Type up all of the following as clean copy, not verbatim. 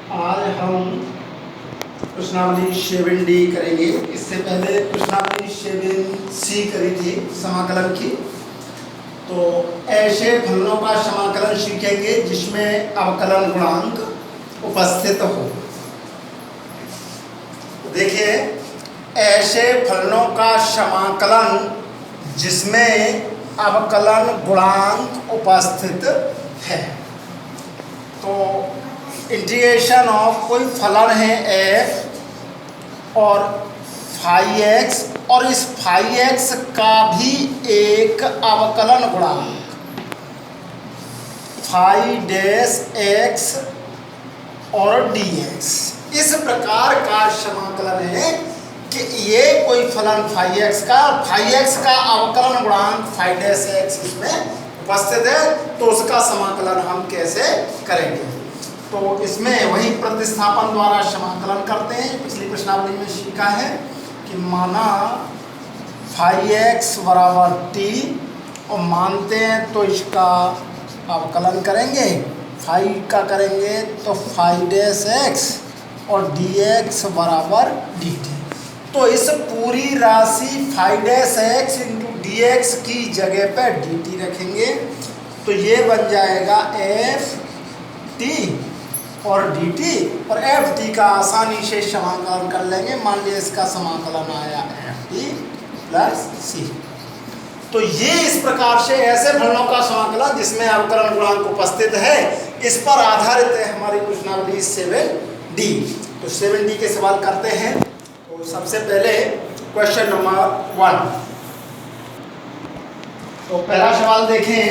आज हम प्रश्नावली 7D करेंगे। इससे पहले प्रश्नावली 7C करी थी समाकलन की। तो ऐसे फलनों का समाकलन सीखेंगे जिसमें अवकलन गुणांक उपस्थित हो। देखिए, ऐसे फलनों का समाकलन जिसमें अवकलन गुणांक उपस्थित है। तो इंटीग्रेशन ऑफ कोई फलन है f और फाई एक्स, और इस फाई एक्स का भी एक अवकलन गुणांक फाई डैश एक्स और डी एक्स, इस प्रकार का समाकलन है कि ये कोई फलन फाई एक्स का अवकलन गुणांक फाई डैश एक्स इसमें उपस्थित है। तो उसका समाकलन हम कैसे करेंगे? तो इसमें वही प्रतिस्थापन द्वारा समाकलन करते हैं। पिछली प्रश्नावली में सीखा है कि माना फाई एक्स बराबर टी और मानते हैं तो इसका अवकलन करेंगे। फाई का करेंगे तो फाई डैश एक्स और डी एक्स बराबर डी टी। तो इस पूरी राशि phi dash x into d x की जगह पर डी टी रखेंगे। तो ये बन जाएगा एफ टी और डी टी, और एफ टी का आसानी से समाकलन कर लेंगे। मान लिया इसका समाकलन आया एफ टी प्लस सी। तो ये इस प्रकार से ऐसे फलनों का समाकलन जिसमें अवकलन गुणांक उपस्थित है, इस पर आधारित है हमारी प्रश्नावली 7D। तो 7D के सवाल करते हैं। तो सबसे पहले क्वेश्चन नंबर 1। तो पहला सवाल देखें,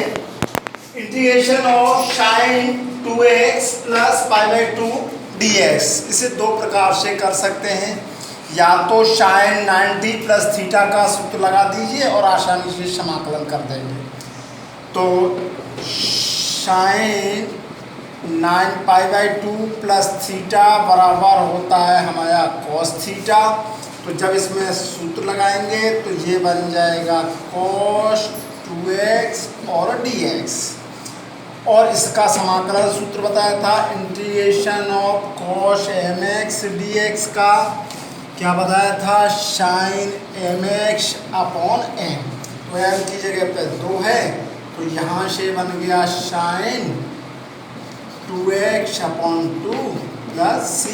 integration of sine 2x plus pi by 2 dx। इसे दो प्रकार से कर सकते हैं। या तो साइन 90 प्लस थीटा का सूत्र लगा दीजिए और आसानी से समाकलन कर देंगे। तो sine 9 pi by 2 plus theta बराबर होता है हमारा कॉस थीटा। तो जब इसमें सूत्र लगाएंगे तो ये बन जाएगा कॉस 2x और dx। और इसका समाकलन सूत्र बताया था integration of cos mx dx का क्या बताया था, साइन mx अपॉन m। तो m की जगह पे 2 है, तो यहाँ से बन गया sign 2x upon 2 plus c।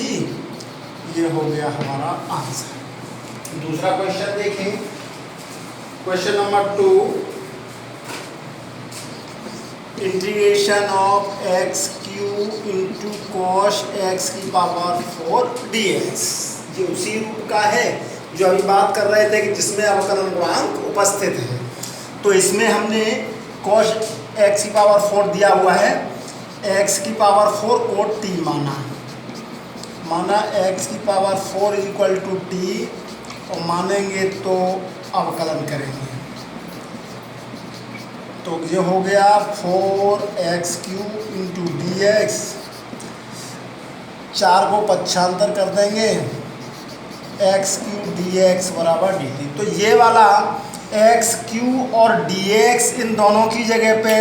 ये हो गया हमारा आंसर। दूसरा क्वेश्चन देखें, question number 2। Integration of x cube into cos x की पावर 4 dx। ये उसी रूप का है जो अभी बात कर रहे थे कि जिसमें अवकलन गुणांक उपस्थित है। तो इसमें हमने कॉस एक्स की पावर 4 दिया हुआ है, एक्स की पावर 4 को t माना एक्स की पावर 4 इक्वल टू टी, और मानेंगे तो अवकलन करेंगे। तो ये हो गया 4x cube into d x. 4 को पक्षांतर कर देंगे, एक्स क्यूब डी एक्स बराबर डी टी। तो ये वाला एक्स क्यूब और डी एक्स इन दोनों की जगह पे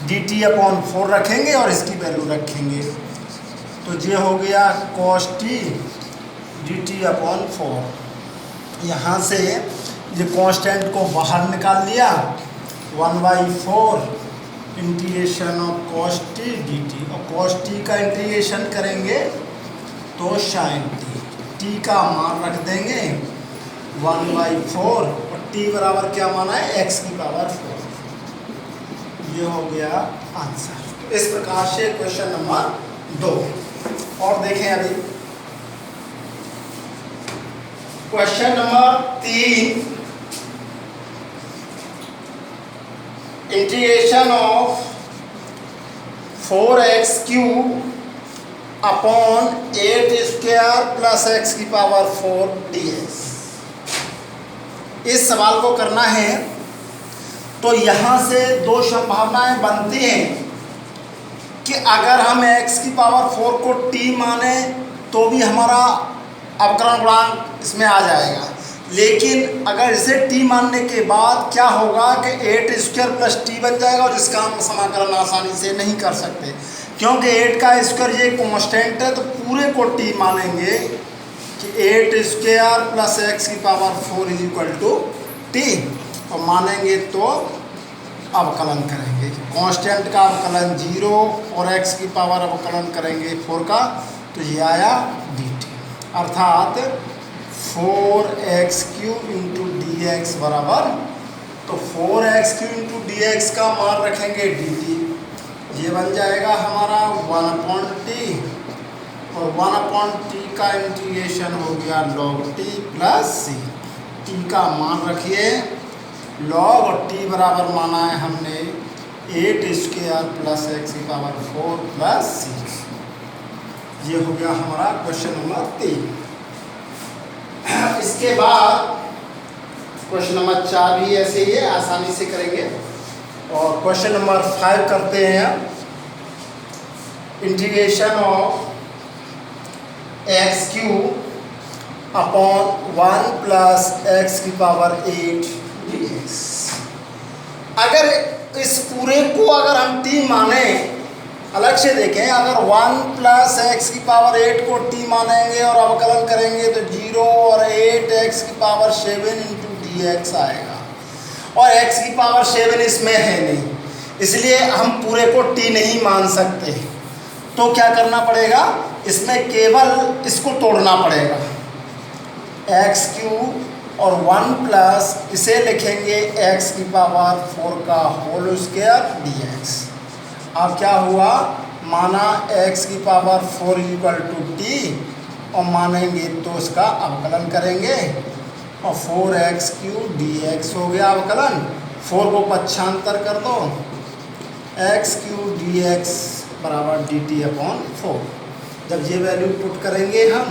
डी टी अपॉन 4 रखेंगे और इसकी वैल्यू रखेंगे। तो ये हो गया cos T D T upon 4। यहाँ से ये कांस्टेंट को बाहर निकाल लिया, 1/4 integration of cos T D t. और कॉस टी का इंटीग्रेशन करेंगे तो साइन टी का मान रख देंगे 1/4, और टी बराबर क्या माना है, एक्स की पावर 4। ये हो गया आंसर। इस प्रकार से क्वेश्चन नंबर 2। और देखें अभी question number 3। Integration of 4x cube upon 8 square plus x की पावर 4 dx। इस सवाल को करना है तो यहाँ से दो संभावनाएं बनती हैं कि अगर हम x की पावर 4 को t माने तो भी हमारा अवकलन गुणांक इसमें आ जाएगा। लेकिन अगर इसे t मानने के बाद क्या होगा कि 8 स्क्वायर प्लस टी बन जाएगा, और जिसका हम समाकलन आसानी से नहीं कर सकते क्योंकि 8 का स्क्वायर ये कांस्टेंट है तो पूरे को टी मानेंगे कि 8 स्क्वायर प्लस एक्स की power 4 is equal to t, और मानेंगे तो अवकलन करेंगे। कांस्टेंट का अवकलन 0 और एक्स की पावर अवकलन करेंगे 4 का, तो ये आया डी टी, अर्थात 4x³ इंटू डी एक्स बराबर, तो 4x³ इंटू डी एक्स का मान रखेंगे dt, ये बन जाएगा हमारा 1/t, और 1/t का इंटीग्रेशन हो गया log t plus c। t का मान रखिए log, और t बराबर माना है हमने 8 स्क्वायर प्लस एक्स की पावर 4 प्लस c। ये हो गया हमारा क्वेश्चन नंबर 3। इसके बाद क्वेश्चन नंबर 4 भी ऐसे ही है, आसानी से करेंगे। और क्वेश्चन नंबर 5 करते हैं, integration of x³ upon 1 plus x की पावर 8 dx। अगर इस पूरे को अगर हम t माने, अलग से देखें, अगर 1 प्लस एक्स की पावर 8 को t मानेंगे और अवकलन करेंगे तो 0 और 8 एक्स की पावर 7 इंटू डी एक्स आएगा, और x की पावर 7 इसमें है नहीं, इसलिए हम पूरे को t नहीं मान सकते। तो क्या करना पड़ेगा, इसमें केवल इसको तोड़ना पड़ेगा, x³ और 1 प्लस इसे लिखेंगे x की पावर 4 का होल स्क्वायर dx। अब क्या हुआ, माना x की पावर 4 इक्वल टू टी, और मानेंगे तो इसका अवकलन करेंगे, और 4x³ dx हो गया अवकलन। 4 को पक्षांतर कर दो, x³ dx बराबर dt अपॉन 4। जब ये वैल्यू पुट करेंगे हम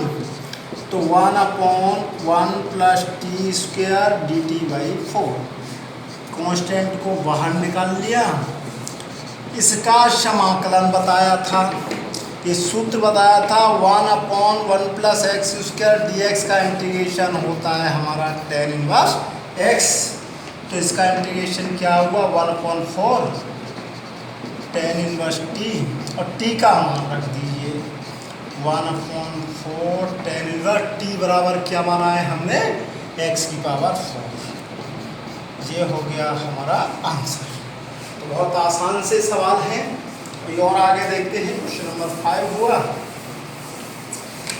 तो 1/1 plus T square dt/4, constant को बाहर निकाल लिया। इसका समाकलन बताया था, ये सूत्र बताया था 1/1 प्लस एक्स स्क्वायर dx का इंटीग्रेशन होता है हमारा tan इनवर्स x। तो इसका इंटीग्रेशन क्या हुआ, 1/4 tan इनवर्स t, और t का मान रख दीजिए 1/4 tan इनवर्स t बराबर क्या माना है हमने, x की पावर 4। ये हो गया हमारा आंसर। तो बहुत आसान से सवाल है। कोई और आगे देखते हैं, क्वेश्चन नंबर 5 हुआ।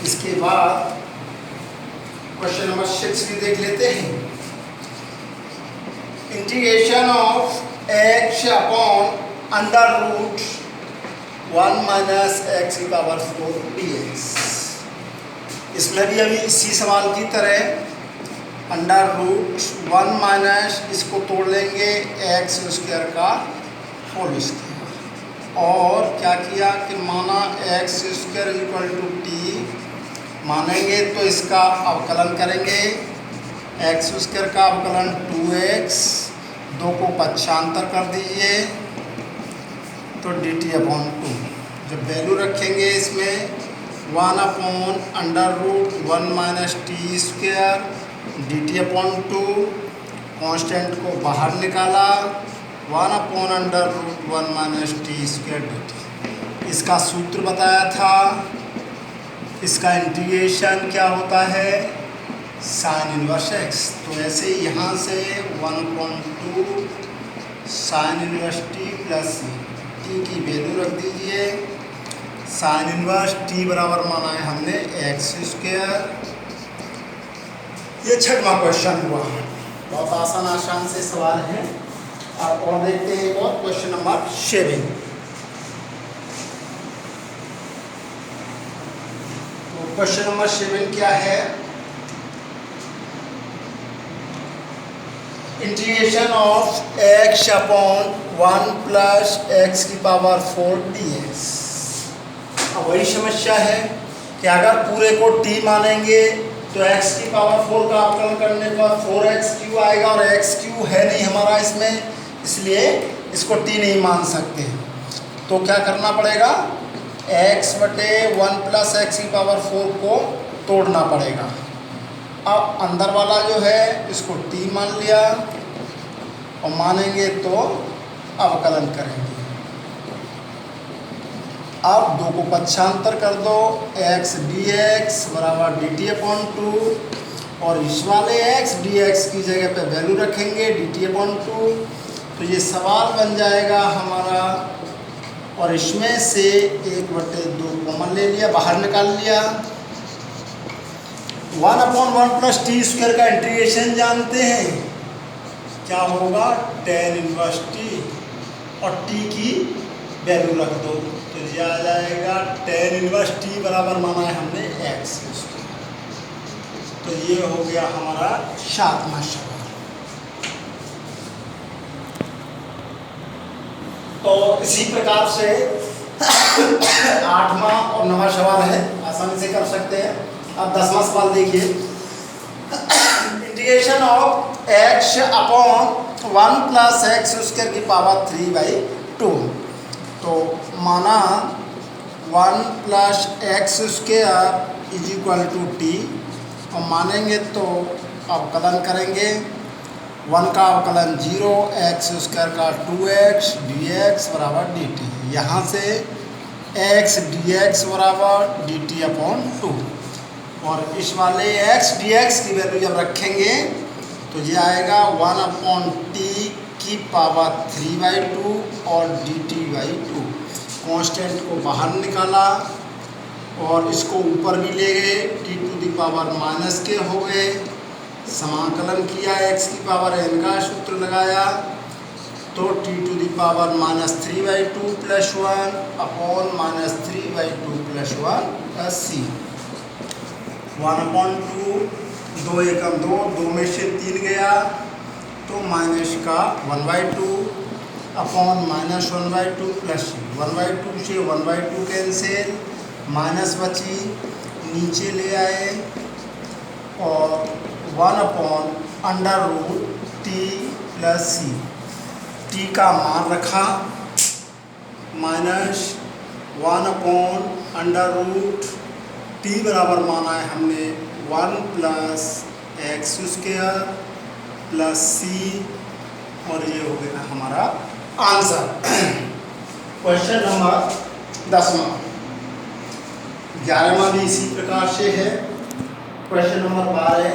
इसके बाद क्वेश्चन नंबर 6 भी देख लेते हैं। Integration of x upon √1 minus x की पावर 4 dx। इसमें भी अभी इसी सवाल की तरह √1 माइनस इसको तोड़ लेंगे एक्स स्क्वायर का होल स्क्वायर, और क्या किया कि माना x square equal to t मानेंगे तो इसका अवकलन करेंगे, एक्स स्क्वायर का अवकलन 2x, 2 को पक्षांतर कर दीजिए तो dt/2। जब वैल्यू रखेंगे इसमें 1/√1 minus T square dt/2, constant को बाहर निकाला, 1/√1 माइनस टी स्क्वायर dt। इसका सूत्र बताया था, इसका इंटीग्रेशन क्या होता है, साइन इनवर्स x। तो ऐसे ही यहाँ से 1/2 sine inverse t plus t की वैल्यू रख दीजिए, साइन इनवर्स t बराबर माना है हमने एक्स स्क्वायर। ये 6वां क्वेश्चन हुआ। बहुत आसान से सवाल है। और देखते हैं एक और क्वेश्चन नंबर 7। तो क्वेश्चन नंबर 7 क्या है, integration of x upon 1 plus x की पावर 4 dx। अब वही समस्या है कि अगर पूरे को t मानेंगे तो x की पावर 4 का अवकलन करने पर 4x³ आएगा, और x³ है नहीं हमारा इसमें, इसलिए इसको t नहीं मान सकते। तो क्या करना पड़ेगा, x/1 प्लस एक्स की पावर 4 को तोड़ना पड़ेगा। अब अंदर वाला जो है इसको t मान लिया, और मानेंगे तो अवकलन करेंगे। अब दो को पक्षांतर कर दो, एक्स डी एक्स बराबर डी टी अपॉन टू, और इस वाले एक्स डी एक्स की जगह पे वैल्यू रखेंगे डी टी अपॉन टू। तो ये सवाल बन जाएगा हमारा, और इसमें से 1/2 कॉमन ले लिया, बाहर निकाल लिया। 1/1 प्लस टी स्क्वायर का इंटीग्रेशन जानते हैं क्या होगा, tan इनवर्स टी, और टी की वैल्यू रख दो तो ये आ जाएगा tan इनवर्स टी बराबर माना है हमने एक्स। तो ये हो गया हमारा 7वां सवाल। तो इसी प्रकार से 8वां और 9वां सवाल है, आसानी से कर सकते हैं। अब 10वां सवाल देखिए, integration of x upon 1 plus x square की पावर 3/2। तो माना 1 plus x square is equal to t, और मानेंगे तो अवकलन करेंगे। 1 का अवकलन 0, एक्स स्क्वायर का 2x dx बराबर dt। यहाँ से x dx बराबर dt अपॉन 2, और इस वाले x dx की वैल्यू जब रखेंगे तो ये आएगा 1/t की पावर 3/2 और dt/2। कांस्टेंट को बाहर निकाला और इसको ऊपर भी ले गए, t to the power minus के हो गए। समाकलन किया, x की पावर n का सूत्र लगाया, तो t to the power -3/2 plus 1 upon -3/2 plus 1 plus c। 1/2, 2 एकम 2, 2 में से 3 गया तो माइनस का 1/2 अपॉन -1/2 प्लस c। 1/2 से 1/2 कैंसिल, माइनस बची, नीचे ले आए, और 1/√t प्लस c। t का मान रखा, माइनस 1/√t बराबर माना है हमने 1 plus x square plus c, और ये हो गया हमारा आंसर। क्वेश्चन नंबर 10वां। 11वां भी इसी प्रकार से है। Question number 12,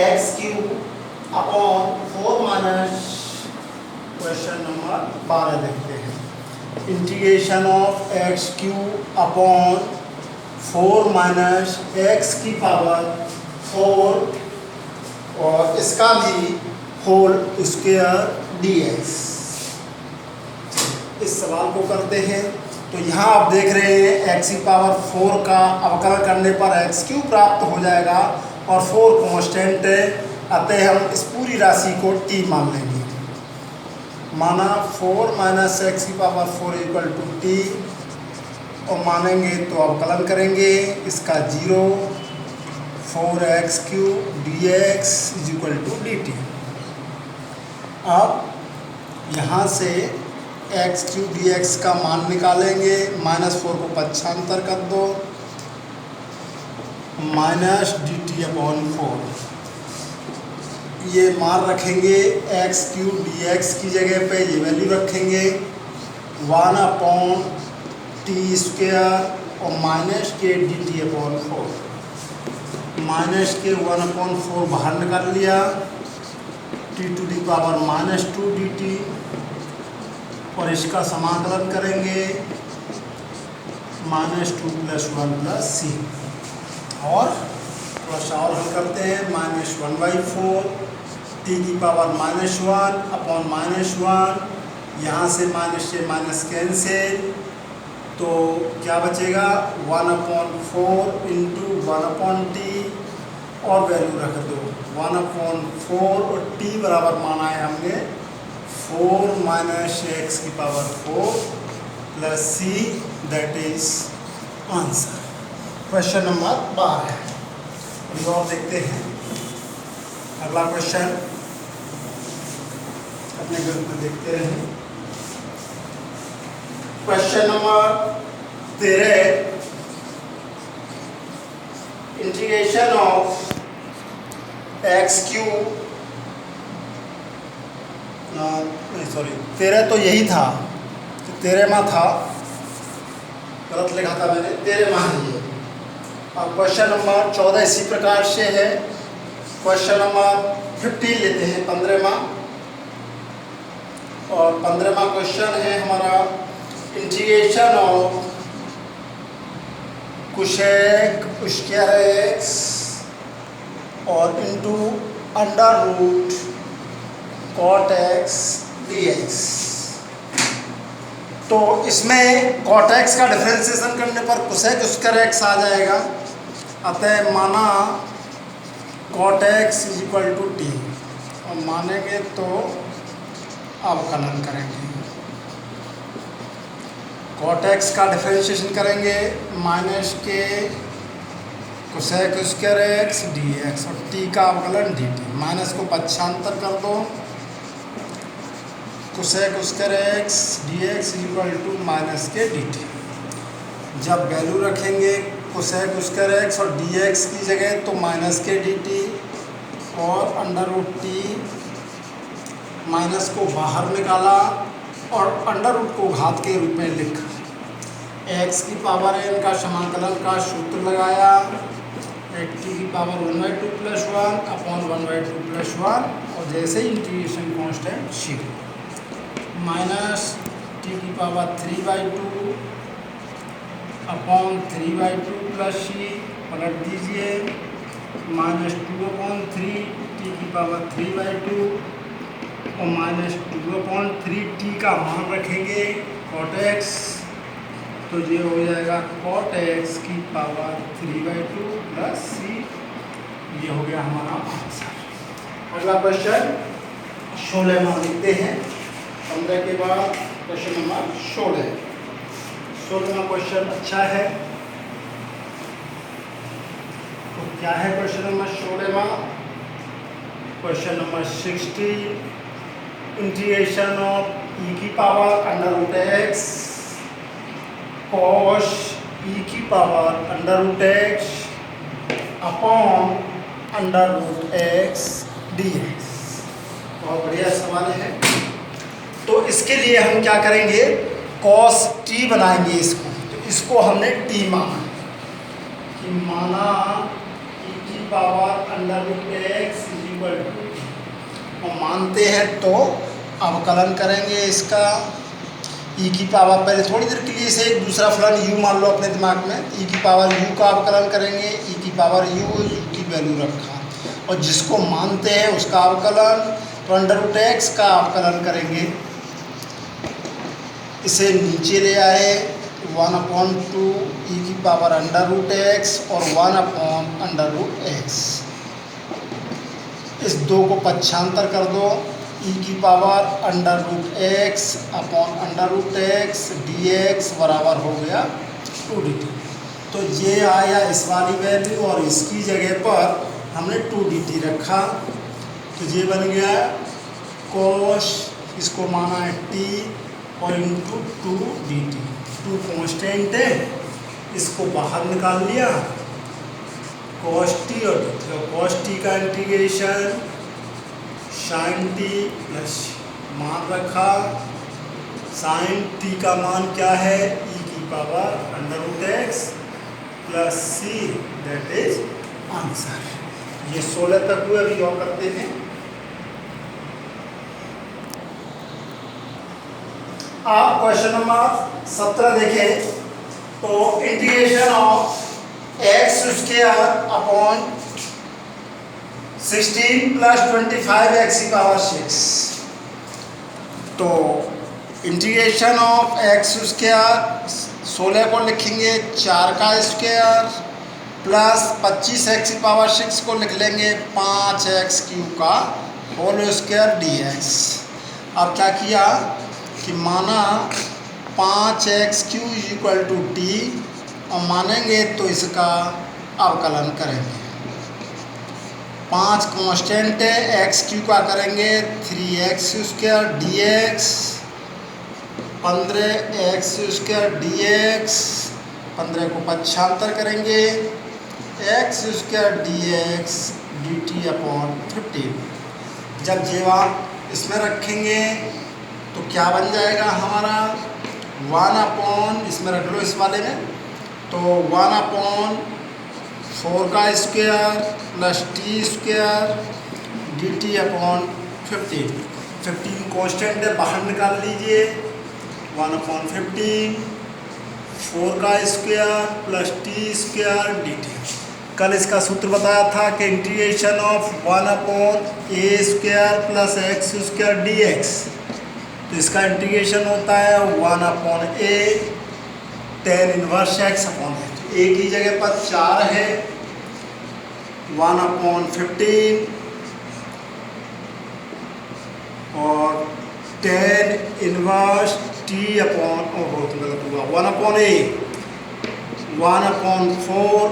x³ upon 4 minus, question number 12 देखते हैं। Integration of x³ upon 4 minus x की पावर 4, और इसका भी होल स्क्वायर dx। इस सवाल को करते हैं। तो यहाँ आप देख रहे हैं x की पावर 4 का अवकलन करने पर x³ प्राप्त हो जाएगा, और 4 कांस्टेंट है, अतः हम इस पूरी राशि को t मान लेंगे। माना 4 माइनस एक्स की पावर 4 इक्वल टू टी, और मानेंगे तो अवकलन करेंगे इसका 0, 4x³ dx is equal to dt। अब यहाँ से x³ dx का मान निकालेंगे, -4 को पक्षांतर कर दो, माइनस dt अपॉन 4। ये मान रखेंगे, x³ dx की जगह पे ये वैल्यू रखेंगे 1/t² और माइनस के dt अपॉन 4। माइनस के 1/4 बाहर निकाल लिया, t to the power -2 dt, और इसका समाकलन करेंगे -2 प्लस 1 प्लस c। और थोड़ा सा और हल करते हैं, -1/4 t की पावर -1 अपॉन -1, यहाँ से माइनस कैंसिल, तो क्या बचेगा 1/4 इंटू 1/t, और वैल्यू रख दो 1/4, और t बराबर माना है हमने 4 माइनस एक्स की power 4 plus c, that is answer. Question number 12 है। अभी और देखते हैं अगला क्वेश्चन, अपने ग्रुप में देखते हैं। Question number 13, integration of x³ नहीं सॉरी 13 तो यही था, 13वां था गलत लिखा था मैंने, 13वां है ये। अब क्वेश्चन नंबर 14 इसी प्रकार से है। क्वेश्चन नंबर 15 लेते हैं, 15वां। और 15वां क्वेश्चन है हमारा integration of cosec square x और into under root cot x d x. तो इसमें कॉट एक्स का डिफरेंशिएशन करने पर कोसेक स्क्वायर एक्स आ जाएगा। अतः माना cot x is equal to t, और मानेंगे तो अवकलन करेंगे। कॉट एक्स का डिफरेंशिएशन करेंगे माइनस के cosec square x d x, और टी का अवकलन डी टी। माइनस को पक्षांतर कर दो, cosec square x d x equal to minus के डी टी। जब वैल्यू रखेंगे कोसेक स्क्वायर एक्स और डी एक्स की जगह तो माइनस के डी टी, और अंडर रूट टी, माइनस को बाहर निकाला और अंडर रूट को घात के रूप में लिखा। एक्स की पावर एन का समाकलन का सूत्र लगाया, एक टी की पावर 1/2 + 1 अपॉन 1/2 + 1, और जैसे ही इंटीग्रेशन कांस्टेंट 0 माइनस टी की पावर 3/2 अपॉन 3/2 प्लस सी, पलट दीजिए, माइनस 2/3 टी की पावर 3/2 और माइनस 2/3 टी का मान रखेंगे कॉट एक्स, तो ये हो जाएगा कॉट एक्स की पावर 3/2 प्लस सी। ये हो गया हमारा आंसर। अगला क्वेश्चन 16 में लिखते हैं। 15 के बाद क्वेश्चन नंबर 16। 16वां क्वेश्चन अच्छा है। तो क्या है क्वेश्चन नंबर 16वां? Question number 16, integration of e की power under root x cos e की power under root x upon under root x d x. बहुत बढ़िया सवाल है। तो इसके लिए हम क्या करेंगे, कॉस टी बनाएंगे इसको। तो इसको हमने टी माना कि माना ई की power under root x equal to, और मानते हैं तो अवकलन करेंगे इसका। ई की पावर, पहले थोड़ी देर के लिए से एक दूसरा फलन यू मान लो अपने दिमाग में। ई की पावर यू का अवकलन करेंगे, ई की पावर यू की वैल्यू रखा, और जिसको मानते हैं उसका अवकलन, तो अंडर रूट एक्स का अवकलन करेंगे। इसे नीचे ले आए, 1/2 ई की पावर अंडर रूट एक्स और 1/√x। इस दो को पक्षांतर कर दो, ई की power under root x upon under root x d x बराबर हो गया 2dt। तो ये आया इस वाली वैल्यू, और इसकी जगह पर हमने 2dt रखा, तो ये बन गया कोस, इसको माना है टी, और इंटू 2dt। 2 कॉन्स्टेंट है, इसको बाहर निकाल लिया, कॉस टी और dt। तो कॉस टी का इंटीग्रेशन साइन टी प्लस मान रखा, साइन टी का मान क्या है, ई की power under root x plus c, that is answer. ये 16 तक हुए। अभी और करते हैं। आप क्वेश्चन नंबर 17 देखें। तो integration of x square upon 16 + 25 x की पावर 6। तो इंटीग्रेशन ऑफ एक्स स्क्वायर 16 को लिखेंगे 4 का स्क्वायर प्लस 25 एक्स की पावर 6 को लिख लेंगे 5x³ का होल स्क्वायर dx। अब क्या किया कि माना 5x³ = t, और मानेंगे तो इसका अवकलन करेंगे। 5 कांस्टेंट है, x³ का करेंगे 3x² dx, 15x² dx, 15 को पक्षांतर करेंगे x² dx dt/15। जब ये आप इसमें रखेंगे तो क्या बन जाएगा हमारा 1 इसमें रख लो इस वाले में, तो 1/4 का square plus T square D T upon 15 constant है, बाहर निकाल लीजिए। 1/15 4 का square plus T square D T. कल इसका सूत्र बताया था कि integration of 1/a square plus x square d x, तो इसका इंटीग्रेशन होता है 1/a tan inverse x upon H. एक ही जगह पर 4 है, 1/15 और tan इनवर्स टी अपॉन, बहुत गलत हुआ, 1/a 1/4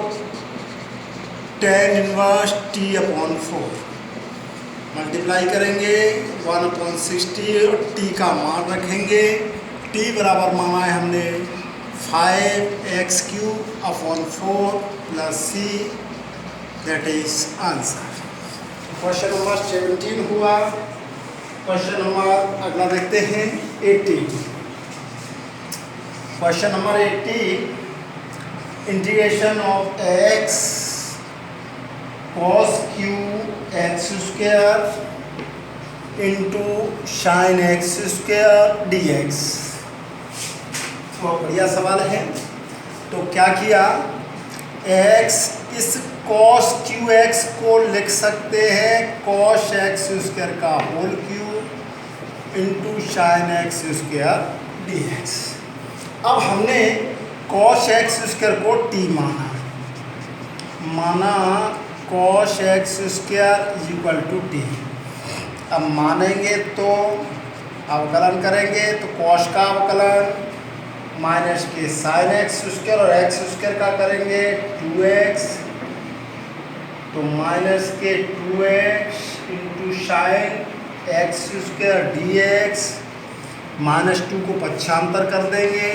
tan inverse T upon 4 multiply करेंगे 1/60 और टी का मान रखेंगे। टी बराबर माना है हमने 5x³ upon 4 plus c, that is answer. Question number 17 हुआ। क्वेश्चन नंबर अगला देखते हैं 18। Question number 18, integration of x cos q x square into sine x square d x. बहुत बढ़िया सवाल है। तो क्या किया, x इस cos qx को लिख सकते हैं cos x स्क्वायर का whole cube into sine x square d x. अब हमने cos x स्क्वायर को t माना cos x square equal to t. अब मानेंगे तो अवकलन करेंगे, तो cos का अवकलन माइनस के साइन एक्स स्क्वायर और एक्स स्क्वायर का करेंगे 2x, तो माइनस के 2x into sine x square d x, -2 को पक्षांतर कर देंगे,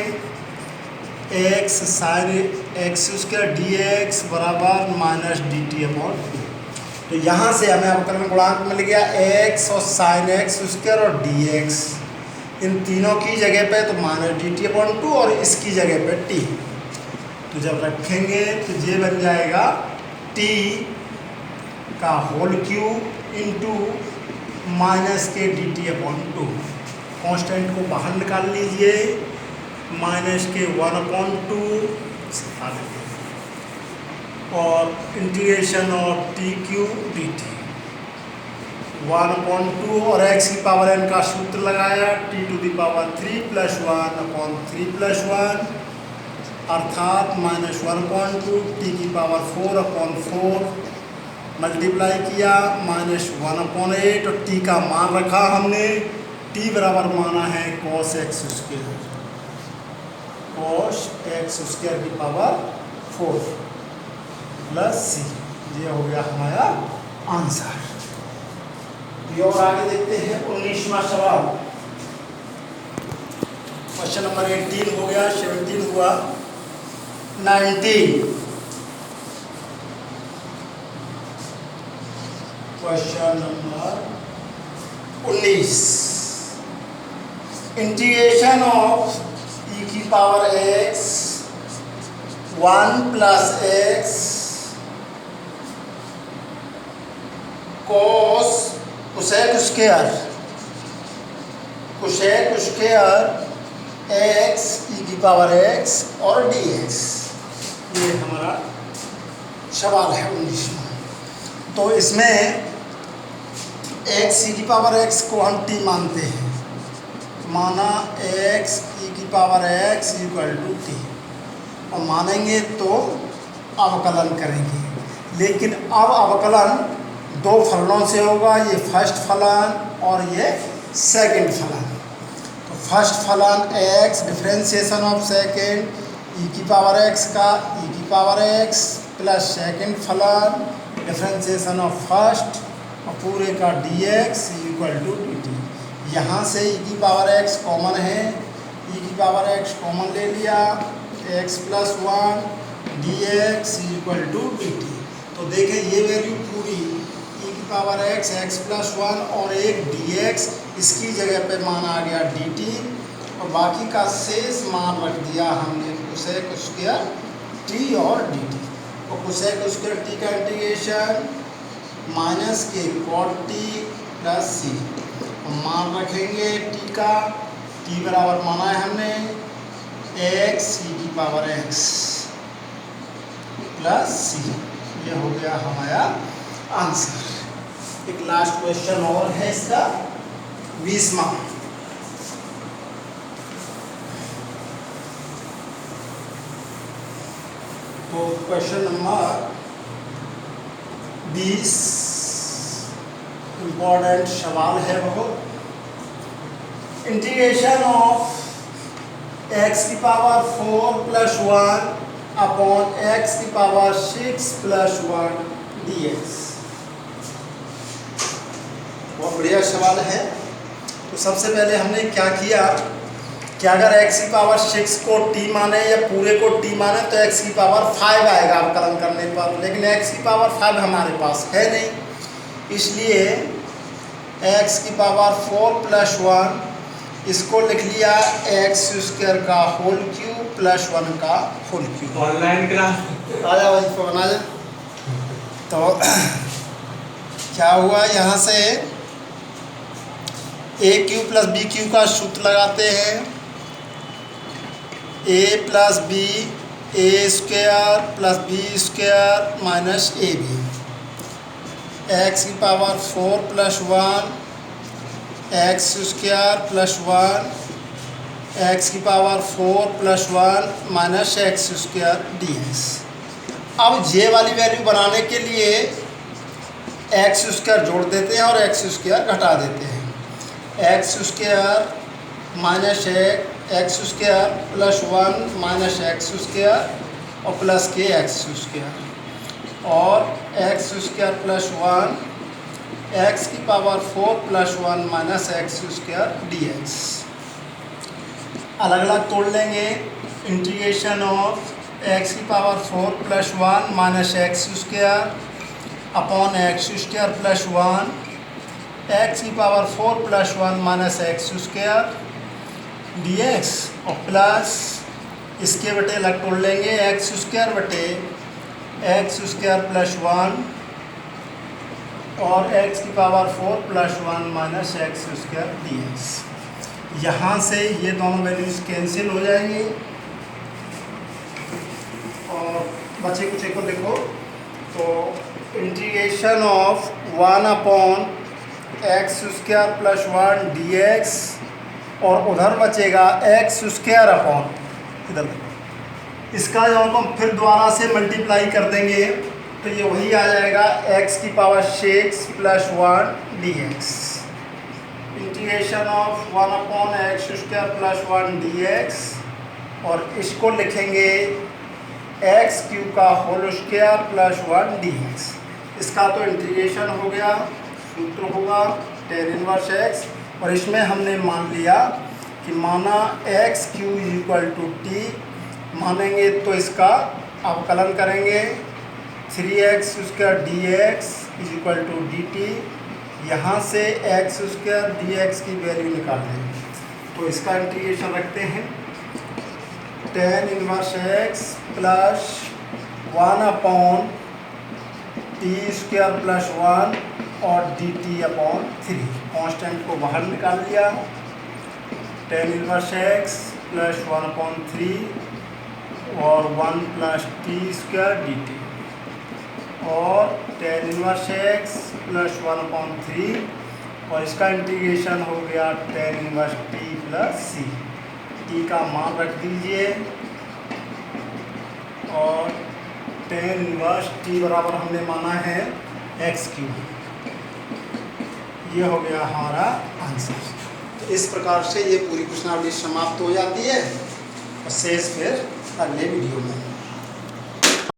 x sign x square d x बराबर माइनस डी टी अपॉन 2। तो यहाँ से हमें अवकलन गुणांक मिल गया x और साइन एक्स स्क्वायर और डी एक्स, इन तीनों की जगह पे तो माइनस डी टी अपॉन 2 और इसकी जगह पे t। तो जब रखेंगे तो ये बन जाएगा t का होल क्यूब इंटू माइनस के डी टी अपॉन 2। कॉन्स्टेंट को बाहर निकाल लीजिए, माइनस के 1/2 और integration of T cube D T 1/2 और x की पावर n का सूत्र लगाया t टू द पावर 3 + 1/3 + 1 अर्थात -1/2 t की पावर 4/4 मल्टीप्लाई किया -1/8 और t का मान रखा हमने, t बराबर माना है cos x square, cos x square की पावर 4 प्लस सी। ये हो गया हमारा आंसर। ये और आगे देखते हैं 19वां सवाल। क्वेश्चन नंबर 18 हो गया, 17 हुआ, 19। Question number 19, integration of e की power x 1 + x cos square x e की पावर x और dx। ये हमारा सवाल है 19वां। तो इसमें x e की पावर x को हम t मानते हैं, माना x e की power x equal to t, और मानेंगे तो अवकलन करेंगे। लेकिन अब अवकलन दो फलनों से होगा, ये फर्स्ट फलन और ये सेकंड फलन। तो फर्स्ट फलन x differentiation of second e की पावर x का e की पावर x प्लस सेकंड फलन डिफरेंशिएशन ऑफ फर्स्ट और पूरे का dx इक्वल टू dt। यहाँ से e की पावर x कॉमन है, e की पावर x कॉमन ले लिया, x + 1 dx equal to dt। तो देखें ये वैल्यू पूरी e की पावर x + 1 और एक dx, इसकी जगह पे मान आ गया dt और बाकी का शेष मान रख दिया हमने कोसेक स्क्वायर टी और डी टी। और कोसेक स्क्वायर टी का इंटीग्रेशन माइनस के कॉट टी प्लस सी। मान रखेंगे टी का, टी बराबर माना है हमने एक्स सी की पावर एक्स प्लस सी। ये हो गया हमारा आंसर। एक लास्ट क्वेश्चन और है इसका 20वां। तो क्वेश्चन नंबर 20 इम्पोर्टेंट सवाल है बहुत। इंटीग्रेशन ऑफ एक्स की पावर 4 प्लस 1 अपॉन एक्स की पावर 6 प्लस 1 dx। बहुत बढ़िया सवाल है। तो सबसे पहले हमने क्या किया कि अगर x की पावर 6 को t माने या पूरे को t माने तो x की पावर 5 आएगा अवकलन करने पर, लेकिन x की पावर 5 हमारे पास है नहीं, इसलिए x की पावर 4 प्लस 1 इसको लिख लिया एक्स स्क्वायर का होल क्यूब प्लस 1 का होल क्यूब। ऑनलाइन क्लास आ जाओ वहीं पर बना जाए। तो क्या हुआ, यहाँ से a cube plus b cube का सूत्र लगाते हैं। A plus b a square plus b square minus a b. X की power 4 plus 1 x square plus 1 x की power 4 plus 1 minus x square d x. अब जे वाली वैल्यू बनाने के लिए एक्स स्क्वायर जोड़ देते हैं और एक्स स्क्वायर घटा देते हैं। X square minus x square plus 1 minus x square और प्लस के एक्स स्क्वायर और एक्स स्क्वायर प्लस 1 एक्स की power 4 plus 1 minus x square d x. अलग अलग तोड़ लेंगे। इंटीग्रेशन ऑफ एक्स की power 4 plus 1 minus x square upon x square plus 1 x की power 4 plus 1 minus x square d x और plus इसके बटे अलग तोड़ लेंगे एक्स स्क्वायर बटे एक्स स्क्वायर प्लस 1 और x की power 4 plus 1 minus x square d x. यहाँ से ये दोनों वैल्यूज कैंसिल हो जाएंगी और बचे कुछ को देखो। तो integration of 1 upon x square plus 1 d x और उधर बचेगा एक्स स्क्वायर अपॉन इधर, इसका जब हम फिर दोबारा से मल्टीप्लाई कर देंगे तो ये वही आ जाएगा x की power 6 plus 1 d x. Integration of 1 upon x square plus 1 d x और इसको लिखेंगे एक्स क्यूब का whole square plus 1 d x. इसका तो इंटीग्रेशन हो गया, सूत्र होगा tan इनवर्स x और इसमें हमने मान लिया कि माना x cube is equal to t मानेंगे तो इसका अवकलन करेंगे 3x square d x is equal to d t. यहाँ से एक्स स्क्वायर डी एक्स की वैल्यू निकालें तो इसका इंटीग्रेशन रखते हैं tan inverse x plus 1 upon t square plus 1 और डी टी अपॉन 3। कॉन्स्टेंट को बाहर निकाल लिया। tan inverse x plus 1 upon 3 और 1 plus T square D t और tan inverse x plus 1 upon 3 और इसका इंटीग्रेशन हो गया tan inverse t plus c। t का मान रख दीजिए और tan इनवर्स t बराबर हमने माना है एक्स क्यूब। ये हो गया हमारा आंसर। तो इस प्रकार से ये पूरी प्रश्नावली समाप्त हो जाती है और शेष फिर अगले वीडियो में।